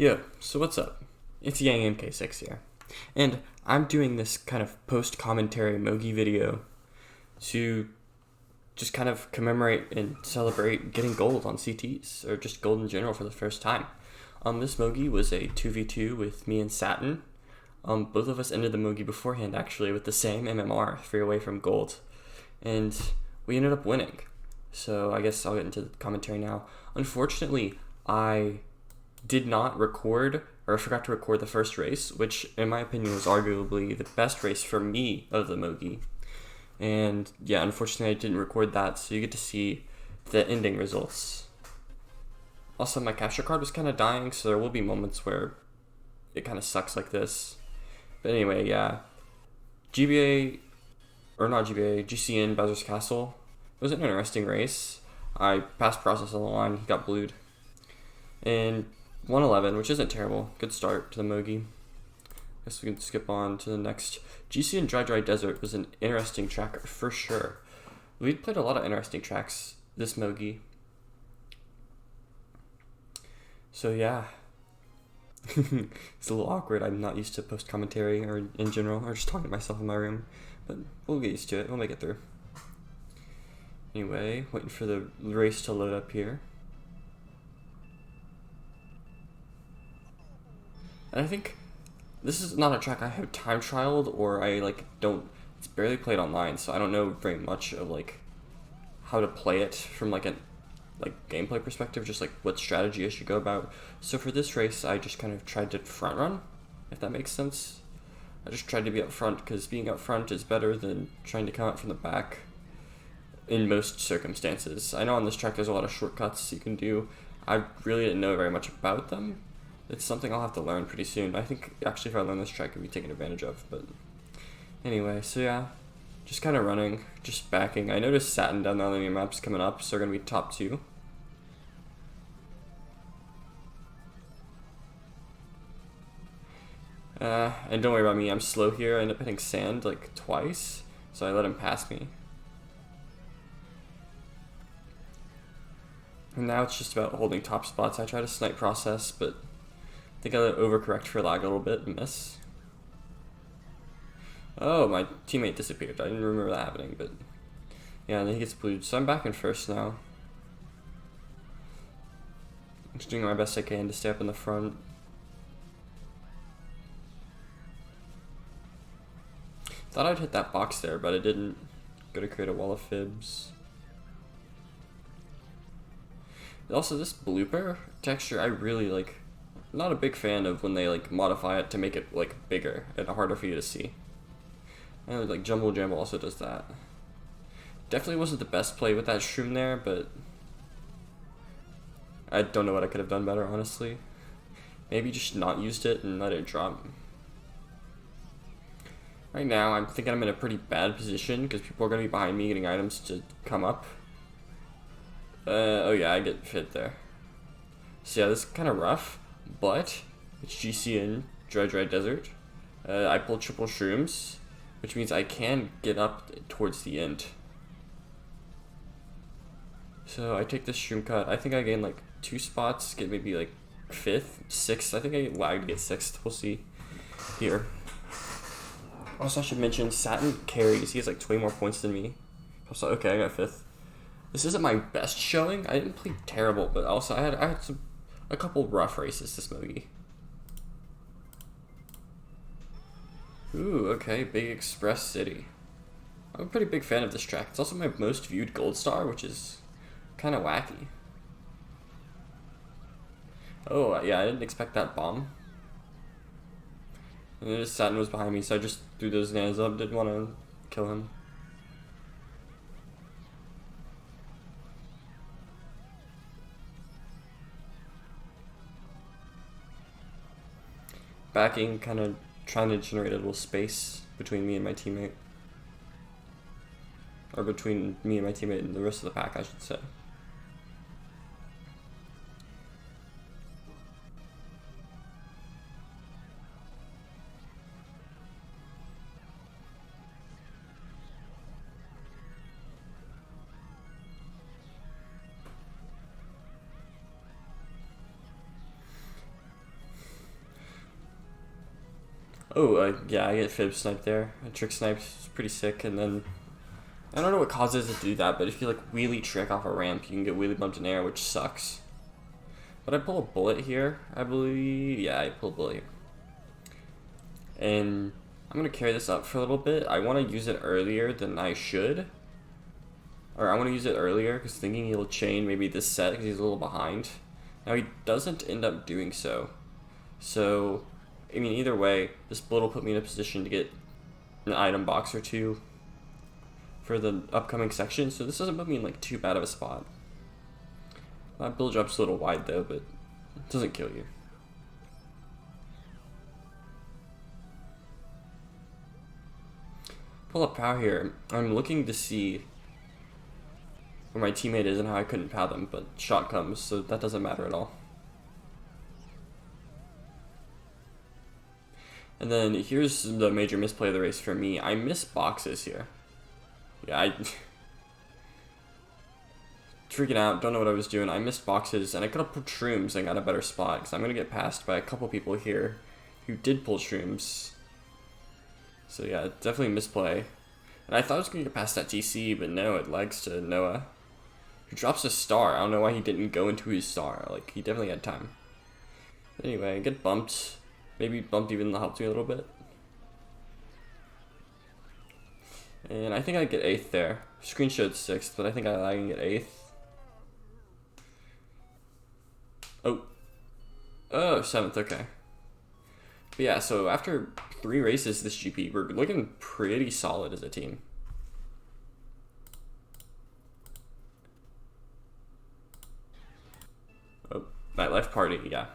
Yo, so what's up? It's Yang MK6 here, and I'm doing this kind of post-commentary Mogi video to just kind of commemorate and celebrate getting gold on CTs, or just gold in general for the first time. This Mogi was a 2v2 with me and Satin. Both of us ended the Mogi beforehand, actually, with the same MMR, 3 away from gold, and we ended up winning. So I guess I'll get into the commentary now. Unfortunately, I did not record, or I forgot to record the first race, which in my opinion was arguably the best race for me of the Mogi. And yeah, unfortunately I didn't record that, so you get to see the ending results. Also, my capture card was kind of dying, so there will be moments where it kind of sucks like this. But anyway, yeah. GCN, Bowser's Castle. It was an interesting race. I passed process on the line, he got blued. And 111, which isn't terrible. Good start to the Mogi. Guess we can skip on to the next. GCN Dry Desert was an interesting track for sure. We'd played a lot of interesting tracks this Mogi. So yeah. It's a little awkward. I'm not used to post commentary or in general, or just talking to myself in my room. But we'll get used to it. We'll make it through. Anyway, waiting for the race to load up here. And I think this is not a track I have time trialed, or I don't. It's barely played online, so I don't know very much of how to play it from a gameplay perspective, just what strategy I should go about. So for this race, I just kind of tried to front run, if that makes sense. I just tried to be up front because being up front is better than trying to come out from the back in most circumstances. I know on this track there's a lot of shortcuts you can do. I really didn't know very much about them. It's something I'll have to learn pretty soon. I think actually if I learn this track, it'll be taken advantage of. But anyway, so yeah, just kind of running, just backing. I noticed Satin down the enemy map's coming up, so they're going to be top 2. And don't worry about me, I'm slow here. I end up hitting sand twice, so I let him pass me. And now it's just about holding top spots. I try to snipe process, but I think I let it overcorrect for lag a little bit and miss. Oh, my teammate disappeared. I didn't remember that happening, but yeah, and then he gets blued. So I'm back in first now. I'm just doing my best I can to stay up in the front. Thought I'd hit that box there, but I didn't. Gotta create a wall of fibs. Also, this blooper texture I really like. Not a big fan of when they modify it to make it bigger and harder for you to see. I know Jumble Jamble also does that. Definitely wasn't the best play with that shroom there, but I don't know what I could have done better, honestly. Maybe just not used it and let it drop. Right now, I'm thinking I'm in a pretty bad position because people are going to be behind me getting items to come up. Oh yeah, I get fit there. So yeah, this is kind of rough, but it's GCN Dry Desert. I pulled triple shrooms, which means I can get up towards the end. So I take this shroom cut. I think I gain 2 spots, get maybe 5th, 6th. I think I lagged to get 6th. We'll see here. Also, I should mention Satin carries. He has 20 more points than me. So okay, I got 5th. This isn't my best showing. I didn't play terrible, but also I had a couple rough races this Mogi. Ooh, okay, Big Express City. I'm a pretty big fan of this track. It's also my most viewed gold star, which is kind of wacky. Oh, yeah, I didn't expect that bomb. And then Satin was behind me, so I just threw those nails up. Didn't want to kill him. Backing, kind of trying to generate a little space between me and my teammate. Or between me and my teammate and the rest of the pack, I should say. Oh, yeah, I get fib sniped there. A trick snipe is pretty sick, and then I don't know what causes it to do that, but if you like wheelie trick off a ramp, you can get wheelie bumped in air, which sucks. But I pull a bullet here, I believe. Yeah, I pull a bullet here. And I'm gonna carry this up for a little bit. I want to use it earlier than I should. Or I want to use it earlier because thinking he'll chain maybe this set because he's a little behind. Now he doesn't end up doing so. So, I mean, either way, this bullet will put me in a position to get an item box or two for the upcoming section. So this doesn't put me in like too bad of a spot. That build drop's a little wide though, but it doesn't kill you. Pull up pow here. I'm looking to see where my teammate is and how I couldn't pow them, but shot comes, so that doesn't matter at all. And then here's the major misplay of the race for me. I missed boxes here. Yeah, I freaking out, don't know what I was doing. I missed boxes, and I could have pulled shrooms and got a better spot, because I'm going to get passed by a couple people here who did pull shrooms. So yeah, definitely misplay. And I thought I was going to get past that TC, but no, it legs to Noah, who drops a star. I don't know why he didn't go into his star. Like, he definitely had time. But anyway, I get bumped. Maybe bumped even helped me a little bit. And I think I get 8th there. Screen showed 6th, but I think I can get 8th. Oh. Oh, 7th, okay. But yeah, so after 3 races this GP, we're looking pretty solid as a team. Oh, nightlife party, yeah.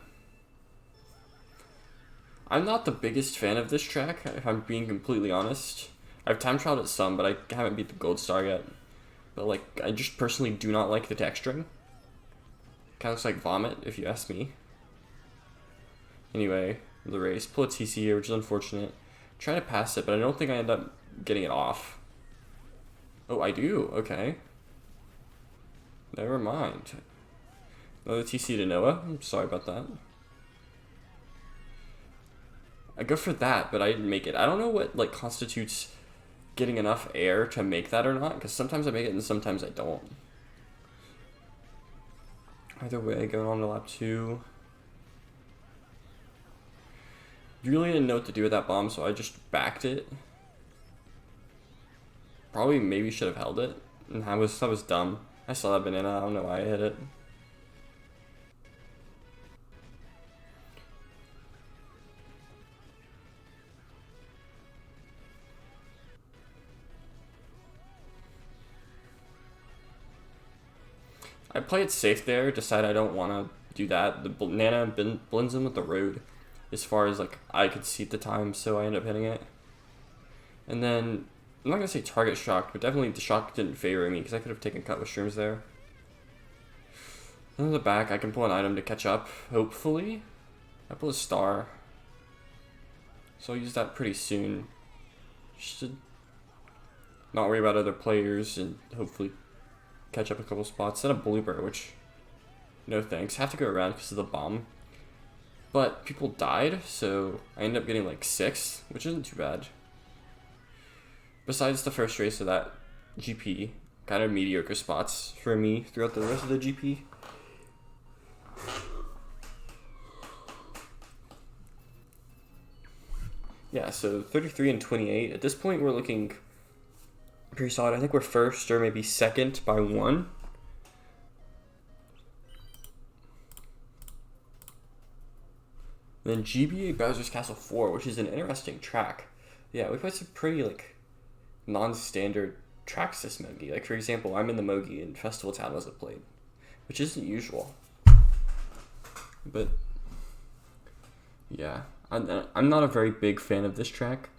I'm not the biggest fan of this track, if I'm being completely honest. I've time trialed it some, but I haven't beat the gold star yet. But like, I just personally do not like the texturing. Kind of looks like vomit, if you ask me. Anyway, the race. Pull a TC here, which is unfortunate. Try to pass it, but I don't think I end up getting it off. Oh, I do? Okay. Never mind. Another TC to Noah. I'm sorry about that. I go for that, but I didn't make it. I don't know what like constitutes getting enough air to make that or not, because sometimes I make it and sometimes I don't. Either way, going on to lap 2. Really didn't know what to do with that bomb, so I just backed it. Probably maybe should have held it. And that was dumb. I saw that banana, I don't know why I hit it. I play it safe there, decide I don't want to do that. The banana blends in with the road as far as like I could see at the time, so I end up hitting it. And then, I'm not going to say target shocked, but definitely the shock didn't favor me because I could have taken cut with shrooms there. And in the back, I can pull an item to catch up, hopefully. I pull a star. So I'll use that pretty soon. Should not worry about other players and hopefully catch up a couple spots. Set a blooper, which no thanks. Have to go around because of the bomb. But people died, so I ended up getting like 6th, which isn't too bad. Besides the first race of that GP, kind of mediocre spots for me throughout the rest of the GP. Yeah, so 33 and 28. At this point, we're looking pretty solid. I think we're first or maybe second by 1. Then GBA Bowser's Castle 4, which is an interesting track. Yeah, we played some pretty like non-standard tracks this Mogi. Like for example, I'm in the Mogi and Festival Town wasn't played, which isn't usual. But yeah, I'm not a very big fan of this track.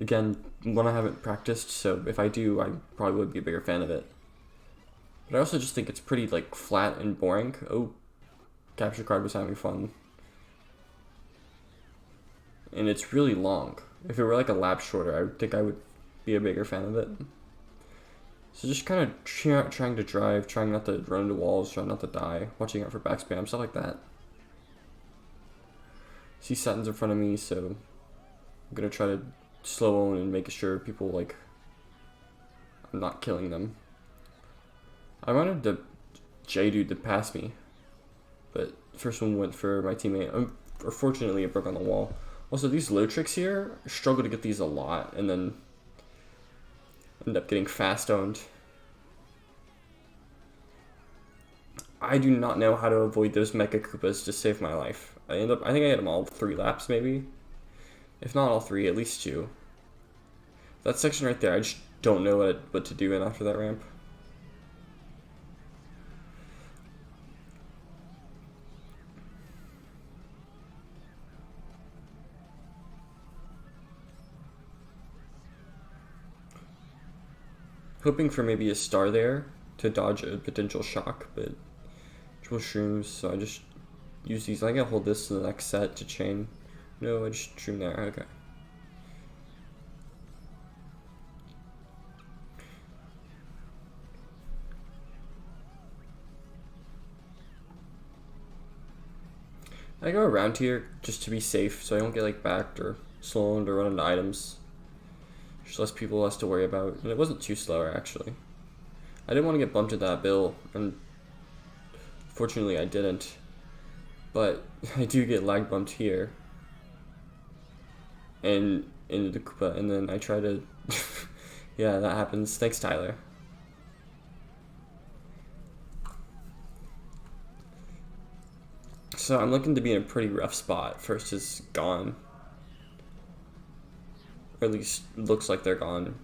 Again, one I haven't practiced, so if I do, I probably would be a bigger fan of it. But I also just think it's pretty like flat and boring. Oh, capture card was having fun. And it's really long. If it were like a lap shorter, I think I would be a bigger fan of it. So just kind of trying to drive, trying not to run into walls, trying not to die, watching out for back spam, stuff like that. See Satin's in front of me, so I'm gonna try to slow on and make sure people like I'm not killing them. I wanted the J dude to pass me, but first one went for my teammate. Unfortunately, it broke on the wall. Also, these low tricks here, I struggle to get these a lot, and then end up getting fast owned. I do not know how to avoid those Mecha Koopas to save my life. I think I hit them all 3 laps, maybe. If not all 3, at least 2. That section right there, I just don't know what to do in after that ramp. Hoping for maybe a star there to dodge a potential shock, but triple shrooms, so I just use these. I gotta hold this to the next set to chain. No, I just shroom there, okay. I go around here just to be safe, so I don't get like backed or slowed or run into items. There's less people less to worry about, and it wasn't too slow actually. I didn't want to get bumped into that bill, and fortunately I didn't. But I do get lag bumped here, and into the Koopa, and then I try to, yeah, that happens. Thanks, Tyler. So I'm looking to be in a pretty rough spot. First is gone. Or at least looks like they're gone.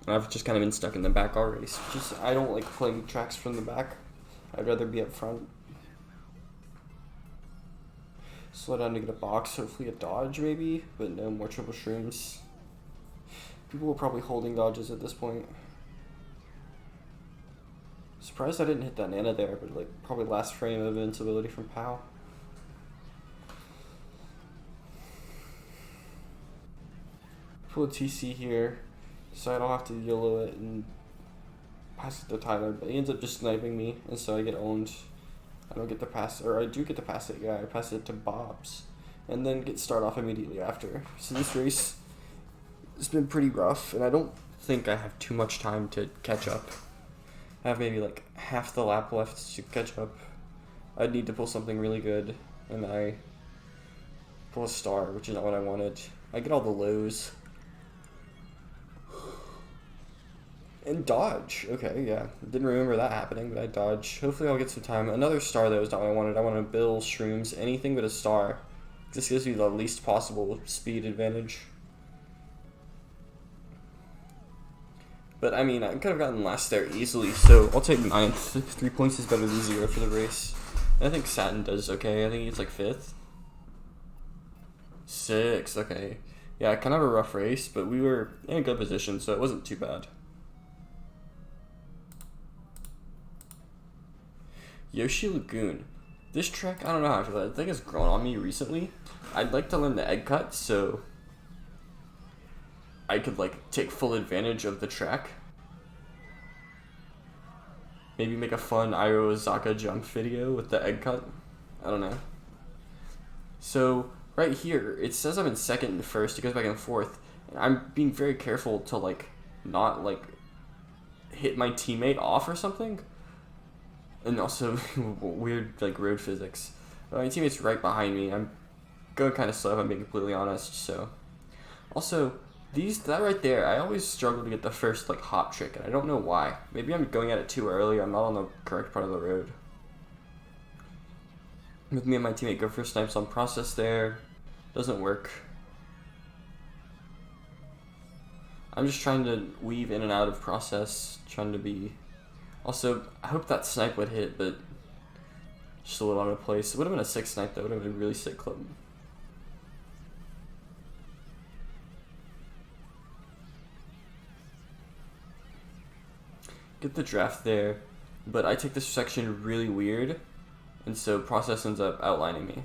I've just kind of been stuck in the back all race. I don't like playing tracks from the back. I'd rather be up front. Slow down to get a box, hopefully a dodge maybe, but no more triple shrooms. People were probably holding dodges at this point. Surprised I didn't hit that Nana there, but like probably last frame of invincibility from Pow. Pull a TC here, so I don't have to YOLO it and pass it to Tyler, but he ends up just sniping me, and so I get owned. I don't get to pass, or I do get to pass it, yeah, I pass it to Bob's, and then get start off immediately after. So this race has been pretty rough, and I don't think I have too much time to catch up. I have maybe like half the lap left to catch up. I'd need to pull something really good, and I pull a star, which is not what I wanted. I get all the lows. And dodge. Okay, yeah. Didn't remember that happening, but I dodge. Hopefully I'll get some time. Another star, though, is not what I wanted. I want to bill, shrooms, anything but a star. This gives me the least possible speed advantage. But, I mean, I could have gotten last there easily, so I'll take 9th. 3 points is better than 0 for the race. And I think Satin does okay. I think he's like 5th. 6th, okay. Yeah, kind of a rough race, but we were in a good position, so it wasn't too bad. Yoshi Lagoon. This track, I don't know how I feel. I think it's grown on me recently. I'd like to learn the egg cut, so I could like take full advantage of the track. Maybe make a fun Iroh Ozaka jump video with the egg cut. I don't know. So right here, it says I'm in 2nd and 1st. It goes back and forth. And I'm being very careful to like not like hit my teammate off or something. And also weird like road physics. My teammate's right behind me. I'm going kind of slow if I'm being completely honest. So also that right there, I always struggle to get the first like hop trick, and I don't know why. Maybe I'm going at it too early. I'm not on the correct part of the road. With me and my teammate go for snipes on process there. Doesn't work. I'm just trying to weave in and out of process, trying to be. Also, I hope that snipe would hit, but just a little out of place. It would have been a 6 snipe, though. It would have been a really sick clip. Get the draft there, but I take this section really weird, and so process ends up outlining me.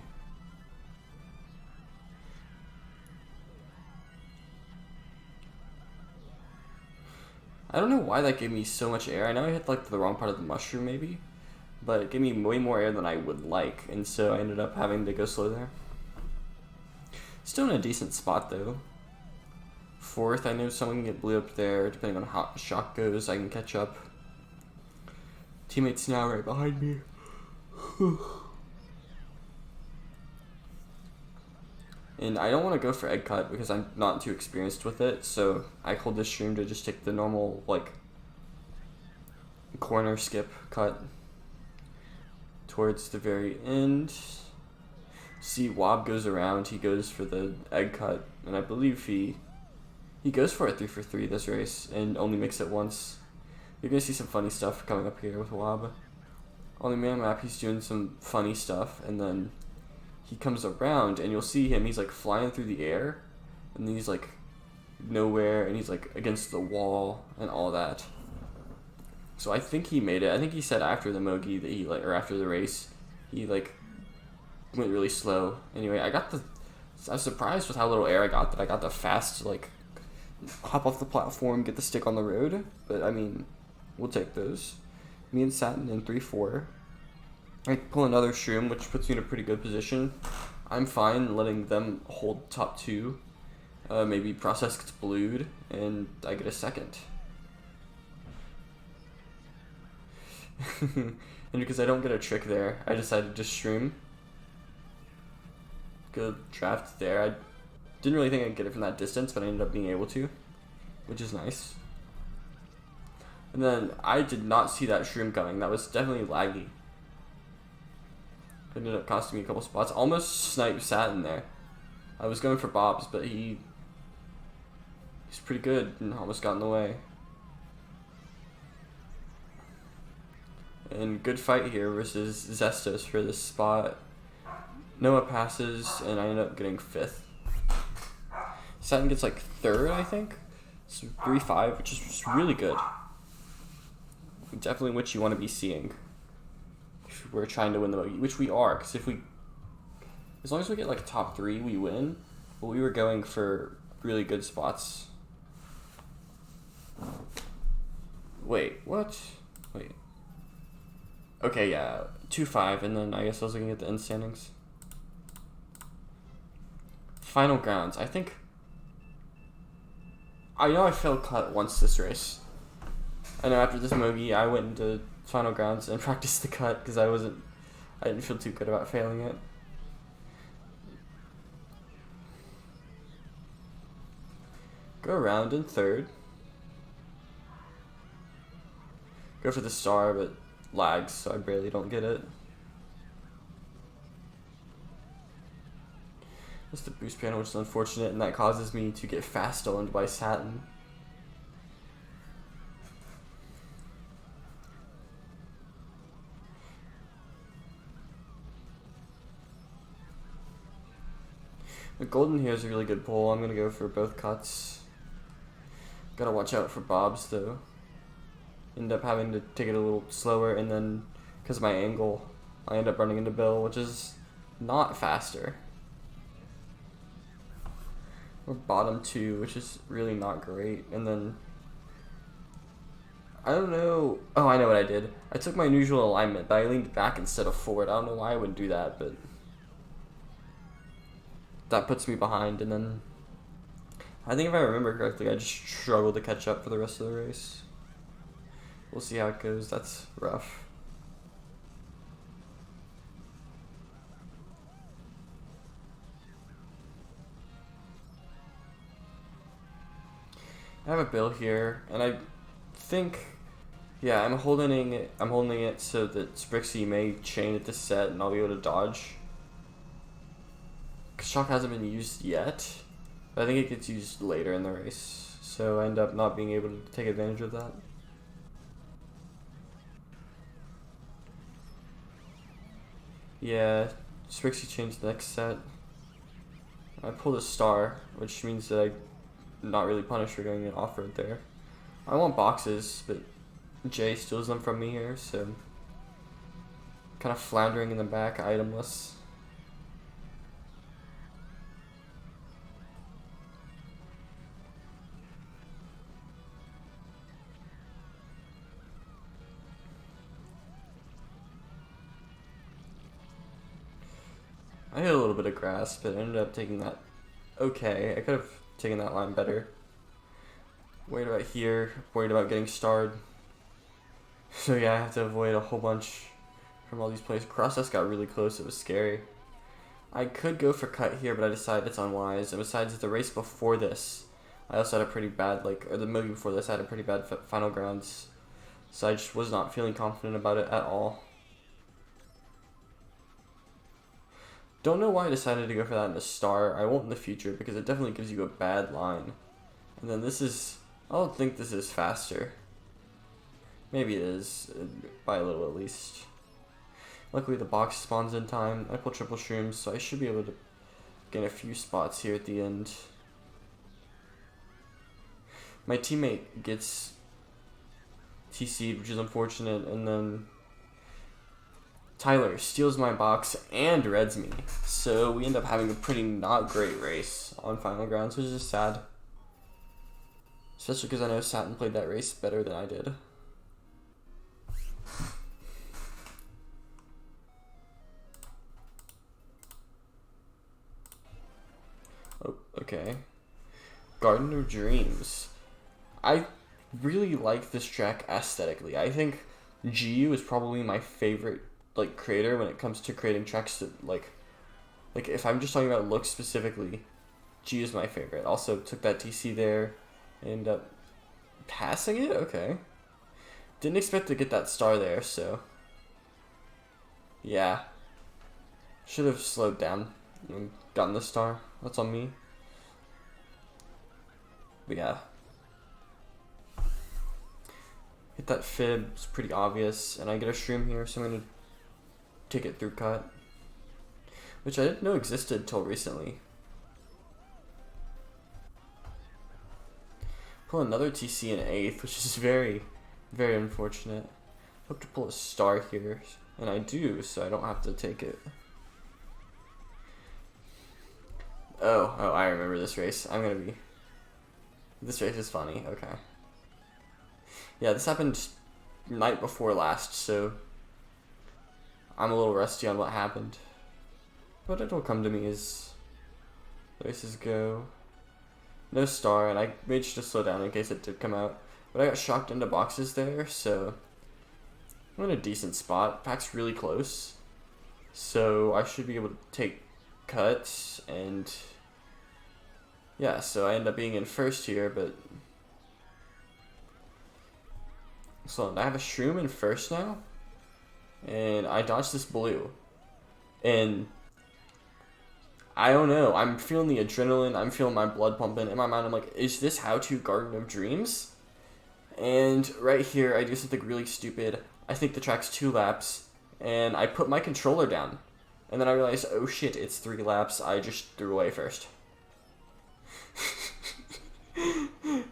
I don't know why that gave me so much air. I know I hit like the wrong part of the mushroom maybe, but it gave me way more air than I would like, and so I ended up having to go slow there. Still in a decent spot though. Fourth, I know someone can get blue up there. Depending on how the shot goes, I can catch up. Teammates now right behind me. And I don't want to go for egg cut because I'm not too experienced with it, so I hold this stream to just take the normal, like, corner skip cut towards the very end. See, Wob goes around, he goes for the egg cut, and I believe he goes for a 3 for 3 this race and only makes it once. You're gonna see some funny stuff coming up here with Wob. On the man map, he's doing some funny stuff, and then he comes around, and you'll see him, he's like flying through the air, and then he's like nowhere, and he's like against the wall, and all that. So I think he made it. I think he said after the Mogi that he, like, or after the race, he like went really slow. Anyway, I was surprised with how little air I got, that I got the fast, like, hop off the platform, get the stick on the road, but I mean, we'll take those. Me and Satin in 3-4. I pull another shroom, which puts me in a pretty good position. I'm fine letting them hold top 2. Maybe Process gets blued, and I get a second. And because I don't get a trick there, I decided to stream. Good draft there. I didn't really think I'd get it from that distance, but I ended up being able to, which is nice. And then I did not see that shroom coming. That was definitely laggy. It ended up costing me a couple spots. Almost sniped Satin there. I was going for Bob's, but he's pretty good and almost got in the way. And good fight here versus Zestos for this spot. Noah passes, and I end up getting 5th. Satin gets like 3rd, I think. So 3-5, which is just really good. Definitely what you want to be seeing. If we're trying to win the Mogi, which we are, because as long as we get like top 3, we win. But we were going for really good spots. Wait, what? Wait. Okay, yeah, 2-5, and then I guess I was looking at the end standings. Final grounds. I know I failed cut once this race. I know after this Mogi, I went into final grounds and practiced the cut because I didn't feel too good about failing it. Go around in 3rd. Go for the star, but lags, so I barely don't get it. That's the boost panel, which is unfortunate, and that causes me to get fast owned by Satin. The golden here is a really good pull. I'm gonna go for both cuts. Gotta watch out for Bob's though. End up having to take it a little slower, and then because of my angle, I end up running into Bill, which is not faster. Or bottom 2, which is really not great. And then I don't know. Oh, I know what I did. I took my usual alignment, but I leaned back instead of forward. I don't know why I would do that, but that puts me behind. And then I think if I remember correctly, I just struggled to catch up for the rest of the race. We'll see how it goes. That's rough. I have a bill here, and I think, yeah, I'm holding it so that Sprixie may chain it to set, and I'll be able to dodge. Shock hasn't been used yet, but I think it gets used later in the race, so I end up not being able to take advantage of that. Yeah, Sprixie changed the next set. I pulled a star, which means that I'm not really punished for going off-road there. I want boxes, but Jay steals them from me here, so kind of floundering in the back, itemless. I hit a little bit of grass, but I ended up taking that okay. I could have taken that line better. Worried about here, worried about getting starred. So yeah, I have to avoid a whole bunch from all these plays. Cross-S got really close, it was scary. I could go for cut here, but I decided it's unwise. And besides, the race before this, I also had a pretty bad, or the movie before this, I had a pretty bad final grounds. So I just was not feeling confident about it at all. Don't know why I decided to go for that in the star. I won't in the future, because it definitely gives you a bad line. And then this is, I don't think this is faster. Maybe it is, by a little at least. Luckily the box spawns in time. I pull triple shrooms, so I should be able to gain a few spots here at the end. My teammate gets TC'd, which is unfortunate, and then Tyler steals my box and reds me. So we end up having a pretty not great race on final grounds, which is sad. Especially because I know Satin played that race better than I did. Oh, okay. Garden of Dreams. I really like this track aesthetically. I think GU is probably my favorite creator when it comes to creating tracks that like if I'm just talking about looks specifically, GU is my favorite. Also took that TC there and ended up passing it. Okay. Didn't expect to get that star there, so yeah. Should have slowed down and gotten the star. That's on me. But yeah. Hit that fib, it's pretty obvious, and I get a shroom here, so I'm gonna take it through cut. Which I didn't know existed till recently. Pull another TC in 8th, which is very, very unfortunate. Hope to pull a star here, and I do, so I don't have to take it. Oh, I remember this race. This race is funny, okay. Yeah, this happened night before last, so I'm a little rusty on what happened. But it'll come to me as the races go. No star, and I made sure to slow down in case it did come out. But I got shocked into boxes there, so I'm in a decent spot. Pack's really close, so I should be able to take cuts, and yeah, so I end up being in first here, but so I have a shroom in first now, and I dodged this blue, and I don't know, I'm feeling the adrenaline, I'm feeling my blood pumping. In my mind, I'm like, is this how to Garden of Dreams? And right here, I do something really stupid. I think the track's 2 laps, and I put my controller down. And then I realized, oh shit, it's 3 laps, I just threw away first.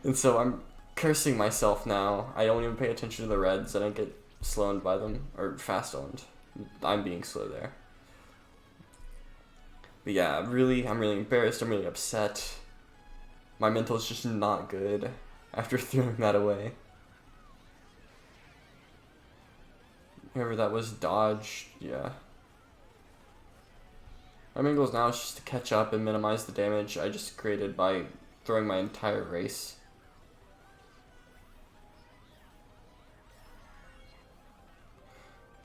And so I'm cursing myself now. I don't even pay attention to the reds, and I get slow-owned by them, or fast-owned. I'm being slow there. But yeah, I'm really embarrassed, I'm really upset. My mental's just not good after throwing that away. Whoever that was dodged, yeah. My main goal now is just to catch up and minimize the damage I just created by throwing my entire race.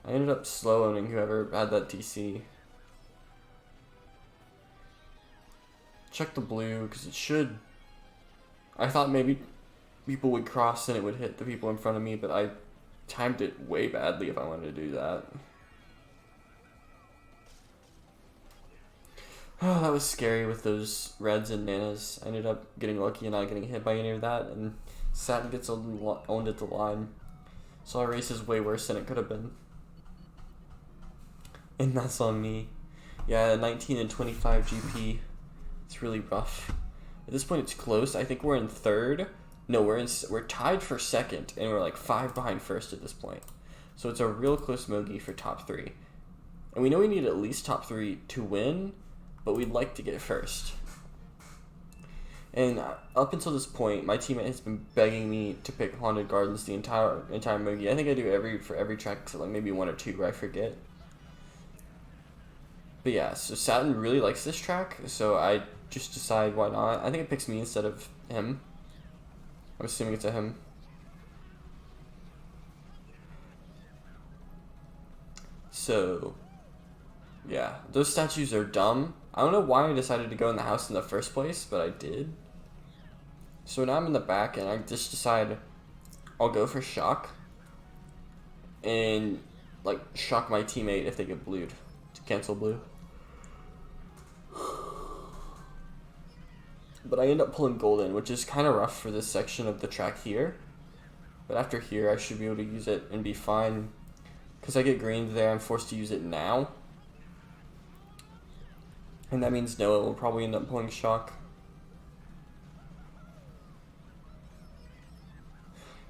I ended up slow owning whoever had that TC. Check the blue, because it should. I thought maybe people would cross and it would hit the people in front of me, but I timed it way badly if I wanted to do that. Oh, that was scary with those reds and nanas. I ended up getting lucky and not getting hit by any of that, and Satin gets owned at the line. So our race is way worse than it could have been. And that's on me. Yeah, 19 and 25 GP. It's really rough. At this point, it's close. I think we're in third. No, we're tied for second, and we're like 5 behind first at this point. So it's a real close Mogi for top 3. And we know we need at least top 3 to win, but we'd like to get first. And up until this point, my teammate has been begging me to pick Haunted Gardens the entire Mogi. I think I do for every track except like maybe 1 or 2 where I forget. But yeah, so Satin really likes this track, so I just decide why not. I think it picks me instead of him. I'm assuming it's a him. So, yeah, those statues are dumb. I don't know why I decided to go in the house in the first place, but I did. So now I'm in the back, and I just decide I'll go for shock. And, like, shock my teammate if they get blued. To cancel blue. But I end up pulling golden, which is kind of rough for this section of the track here. But after here, I should be able to use it and be fine. Because I get green there, I'm forced to use it now. And that means Noah will probably end up pulling shock.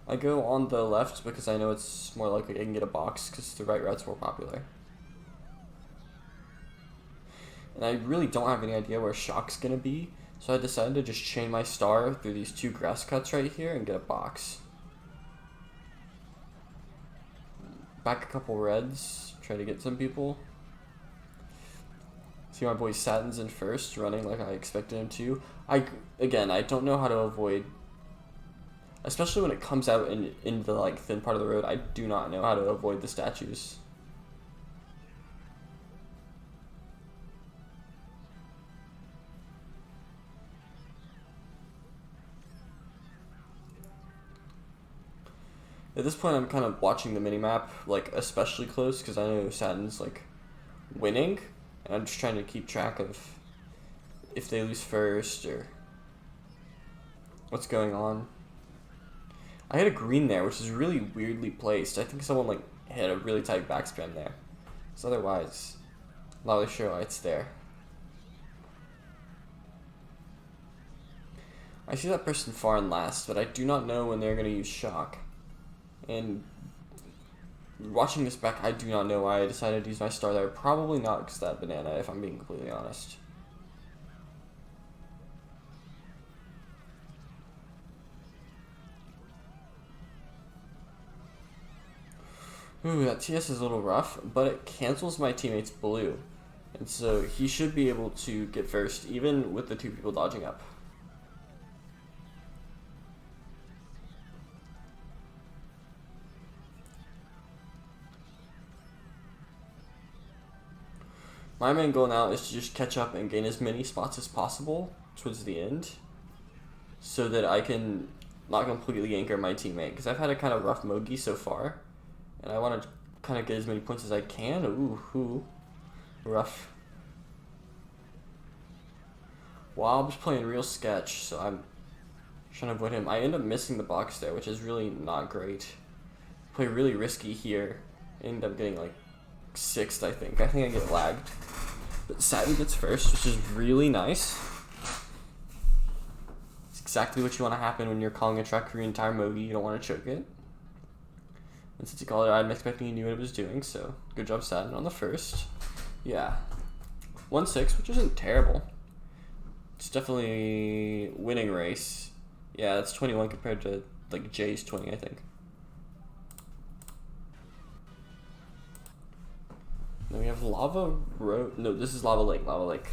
I go on the left because I know it's more likely I can get a box because the right route's more popular. And I really don't have any idea where shock's going to be. So I decided to just chain my star through these 2 grass cuts right here and get a box. Back a couple reds, try to get some people. See my boy Satin's in first, running like I expected him to. Again, I don't know how to avoid, especially when it comes out in the like thin part of the road. I do not know how to avoid the statues. At this point, I'm kind of watching the minimap, like, especially close, because I know Satin's, like, winning, and I'm just trying to keep track of if they lose first, or what's going on. I had a green there, which is really weirdly placed. I think someone, like, hit a really tight backspin there. So otherwise, not really sure why it's there. I see that person far and last, but I do not know when they're going to use shock. And watching this back, I do not know why I decided to use my star there. Probably not because of that banana, if I'm being completely honest. Ooh, that TS is a little rough, but it cancels my teammate's blue. And so he should be able to get first, even with the 2 people dodging up. My main goal now is to just catch up and gain as many spots as possible towards the end so that I can not completely anchor my teammate, because I've had a kind of rough Mogi so far and I want to kind of get as many points as I can. Ooh, rough. Wow, I'm just playing real sketch, so I'm trying to avoid him. I end up missing the box there, which is really not great. Play really risky here. End up getting like 6th, I think. I think I get lagged. But Satin gets first, which is really nice. It's exactly what you want to happen when you're calling a track for your entire Mogi. You don't want to choke it. And since he called it, I'm expecting he knew what it was doing, so good job, Satin, on the first. Yeah. 1-6, which isn't terrible. It's definitely winning race. Yeah, that's 21 compared to, like, Jay's 20, I think. Then we have Lava Road. No, this is Lava Lake. Lava Lake.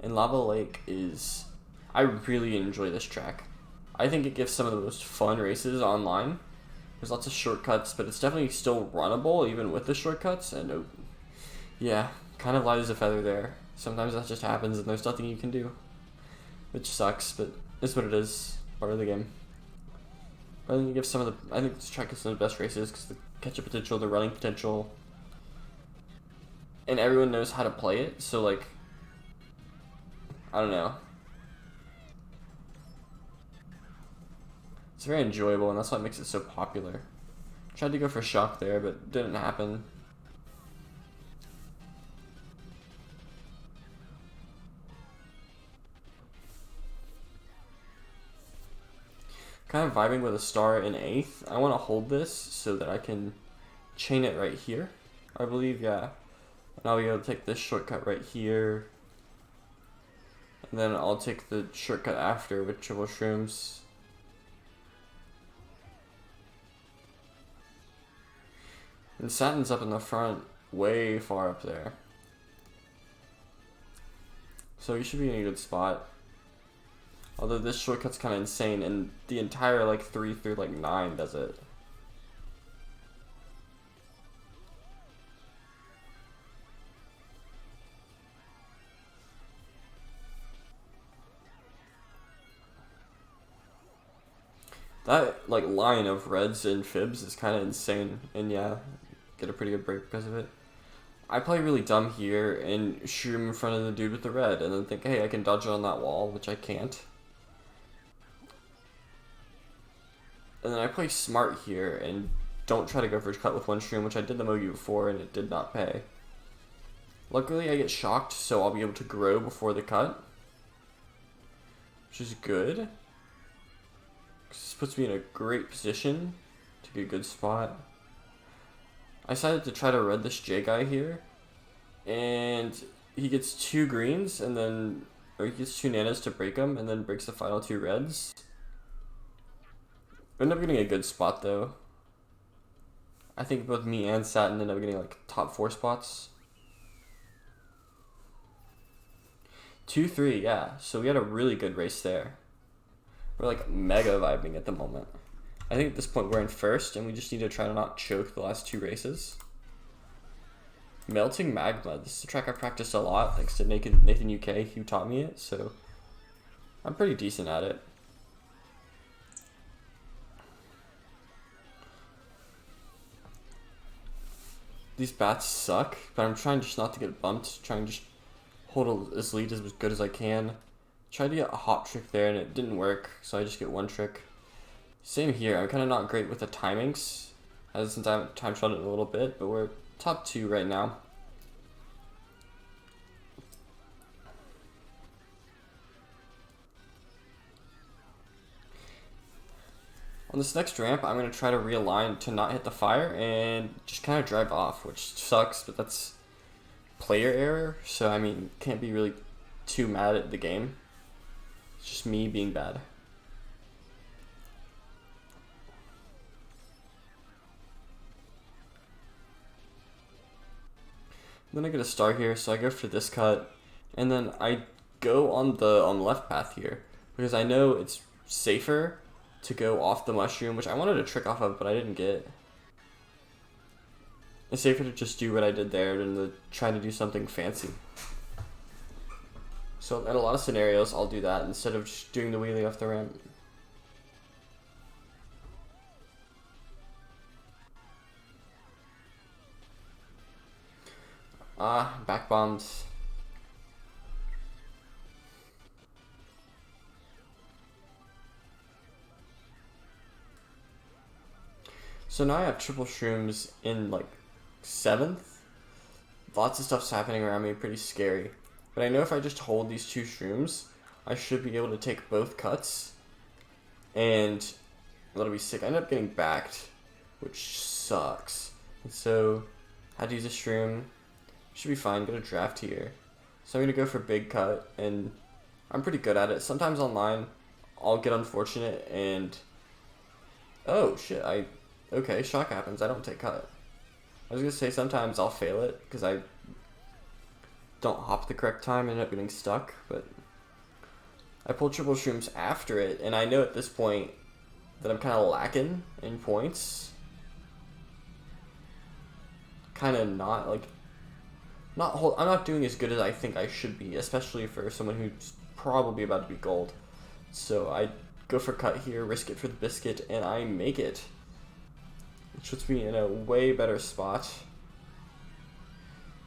And Lava Lake is... I really enjoy this track. I think it gives some of the most fun races online. There's lots of shortcuts, but it's definitely still runnable, even with the shortcuts. And yeah, kind of light as a feather there. Sometimes that just happens and there's nothing you can do. Which sucks, but it's what it is. Part of the game. I think it gives some of the... I think this track is some of the best races because the catch-up potential, the running potential... And everyone knows how to play it, so like, I don't know. It's very enjoyable, and that's what makes it so popular. Tried to go for shock there, but didn't happen. Kind of vibing with a star in 8th. I want to hold this so that I can chain it right here. I believe, yeah. And I'll be able to take this shortcut right here. And then I'll take the shortcut after with triple shrooms. And Satin's up in the front, way far up there. So So you should be in a good spot. Although this shortcut's kind of insane, and the entire like 3 through like 9 does it. That like line of reds and fibs is kind of insane, and yeah, get a pretty good break because of it. I play really dumb here and shoot him in front of the dude with the red, and then think, hey, I can dodge it on that wall, which I can't. And then I play smart here and don't try to go for a cut with one shroom, which I did the Mogi before, and it did not pay. Luckily, I get shocked, so I'll be able to grow before the cut, which is good. This puts me in a great position to get a good spot. I decided to try to red this J guy here, and he gets 2 greens, and then, or he gets 2 nanas to break him, and then breaks the final 2 reds. I end up getting a good spot though. I think both me and Satin end up getting like top 4 spots. 2-3, yeah. So we had a really good race there. We're like mega vibing at the moment. I think at this point we're in first, and we just need to try to not choke the last 2 races. Melting Magma. This is a track I've practiced a lot thanks to Nathan UK, who taught me it, so I'm pretty decent at it. These bats suck, but I'm trying just not to get bumped, trying to just hold his lead as good as I can. Tried to get a hot trick there and it didn't work, so I just get 1 trick. Same here, I'm kind of not great with the timings, since I haven't time shot it in a little bit, but we're top 2 right now. On this next ramp, I'm going to try to realign to not hit the fire and just kind of drive off, which sucks, but that's player error, so I mean, can't be really too mad at the game. It's just me being bad. Then I get a star here, so I go for this cut, and then I go on the left path here, because I know it's safer to go off the mushroom, which I wanted to trick off of, but I didn't get. It's safer to just do what I did there than to try to do something fancy. So in a lot of scenarios, I'll do that instead of just doing the wheelie off the ramp. Back bombs. So now I have triple shrooms in like 7th. Lots of stuff's happening around me, pretty scary. But I know if I just hold these 2 shrooms, I should be able to take both cuts. And that'll be sick. I end up getting backed, which sucks. And so, had to use a shroom. Should be fine, get a draft here. So I'm gonna go for big cut, and I'm pretty good at it. Sometimes online, I'll get unfortunate and... Oh shit, okay, shock happens, I don't take cut. I was gonna say sometimes I'll fail it, because I don't hop the correct time and end up getting stuck, but I pulled triple shrooms after it, and I know at this point that I'm kind of lacking in points. Kind of not, like, I'm not doing as good as I think I should be, especially for someone who's probably about to be gold. So I go for cut here, risk it for the biscuit, and I make it. Which puts me in a way better spot.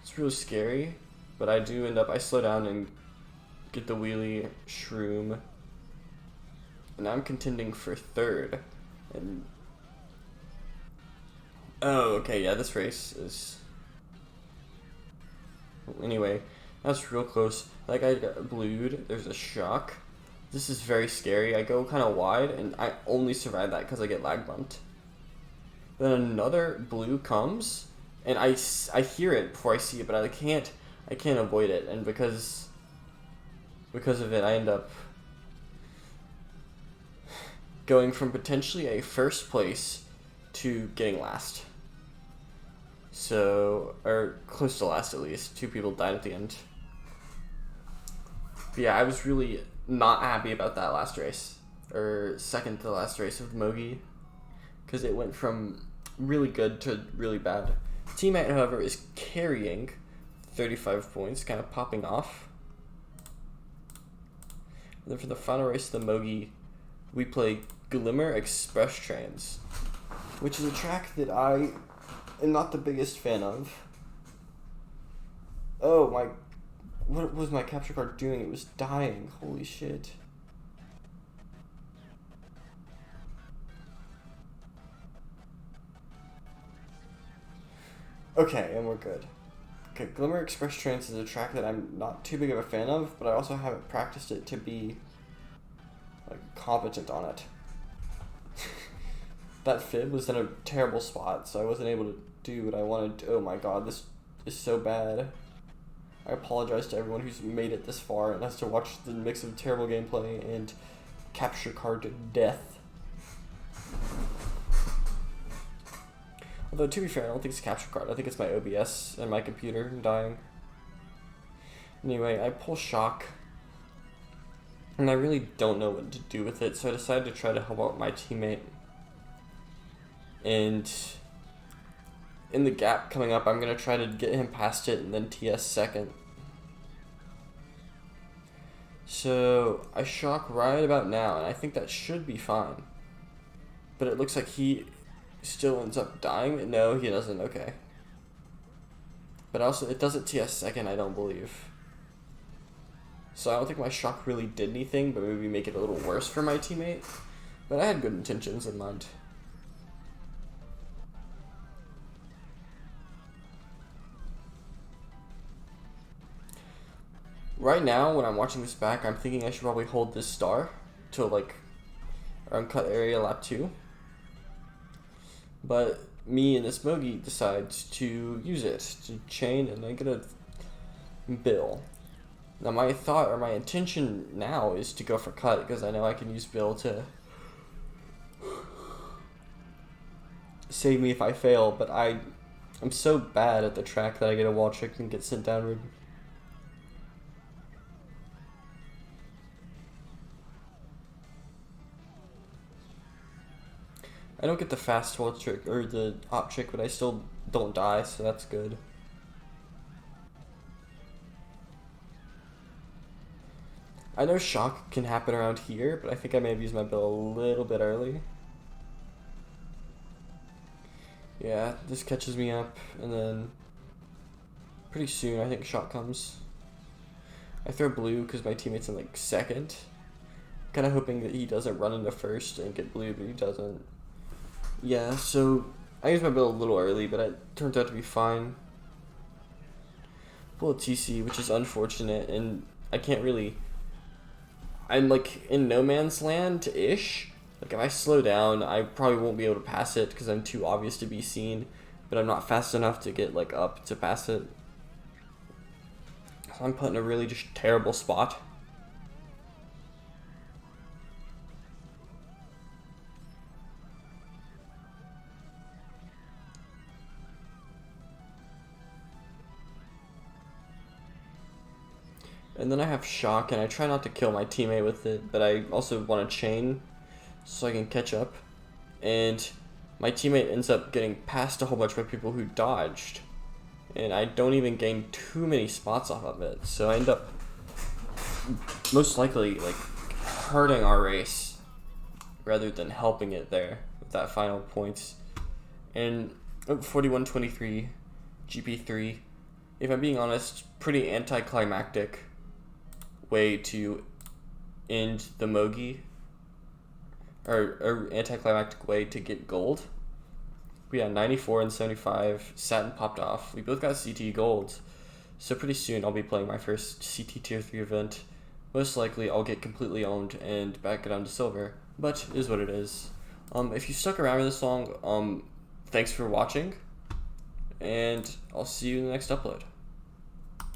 It's really scary, but I do end up, I slow down and get the wheelie shroom. And I'm contending for 3rd. And oh, okay, yeah, this race is... Anyway, that's real close. Like, I got blued, there's a shock. This is very scary. I go kind of wide, and I only survive that because I get lag bumped. Then another blue comes, and I hear it before I see it, but I can't avoid it, and because of it, I end up going from potentially a 1st place to getting last. So, or close to last at least. 2 people died at the end. But yeah, I was really not happy about that last race, or second to the last race with Mogi, because it went from really good to really bad. Teammate, however, is carrying 35 points, kind of popping off. And then for the final race of the Mogi, we play Glimmer Express Trains, which is a track that I am not the biggest fan of. Oh my, what was my capture card doing? It was dying, holy shit. Okay, and we're good. Okay, Glimmer Express Trains is a track that I'm not too big of a fan of, but I also haven't practiced it to be like competent on it. That fib was in a terrible spot, so I wasn't able to do what I wanted to. Oh my god, this is so bad. I apologize to everyone who's made it this far and has to watch the mix of terrible gameplay and capture card to death. Although, to be fair, I don't think it's a capture card. I think it's my OBS and my computer dying. Anyway, I pull shock, and I really don't know what to do with it, so I decided to try to help out my teammate. And in the gap coming up, I'm going to try to get him past it and then TS second. So I shock right about now, and I think that should be fine. But it looks like he still ends up dying. No, he doesn't. Okay. But also, it doesn't TS second, I don't believe. So I don't think my shock really did anything, but maybe make it a little worse for my teammate. But I had good intentions in mind. Right now, when I'm watching this back, I'm thinking I should probably hold this star till like around cut area lap 2. But me and this Mogi decides to use it to chain and then get a Bill. Now my thought or my intention now is to go for cut because I know I can use Bill to save me if I fail, but I'm so bad at the track that I get a wall trick and get sent downward. I don't get the fast wall trick or the op trick, but I still don't die, so that's good. I know shock can happen around here, but I think I may have used my Bill a little bit early. Yeah, this catches me up, and then pretty soon I think shock comes. I throw blue because my teammate's in like second. Kind of hoping that he doesn't run into first and get blue, but he doesn't. Yeah, so I used my Bill a little early, but it turned out to be fine. Pull a TC, which is unfortunate, and I can't really... I'm like in no man's land-ish. Like if I slow down, I probably won't be able to pass it because I'm too obvious to be seen, but I'm not fast enough to get like up to pass it. So I'm put in a really just terrible spot. And then I have shock, and I try not to kill my teammate with it, but I also want to chain so I can catch up. And my teammate ends up getting past a whole bunch of people who dodged. And I don't even gain too many spots off of it. So I end up most likely like hurting our race rather than helping it there with that final points. And 41-23, GP3. If I'm being honest, pretty anticlimactic way to end the Mogi, or anticlimactic way to get gold. We had 94 and 75, satin popped off. We both got CT gold, so pretty soon I'll be playing my first CT tier 3 event. Most likely I'll get completely owned and back it down to silver, but it is what it is. If you stuck around with this long, thanks for watching, and I'll see you in the next upload.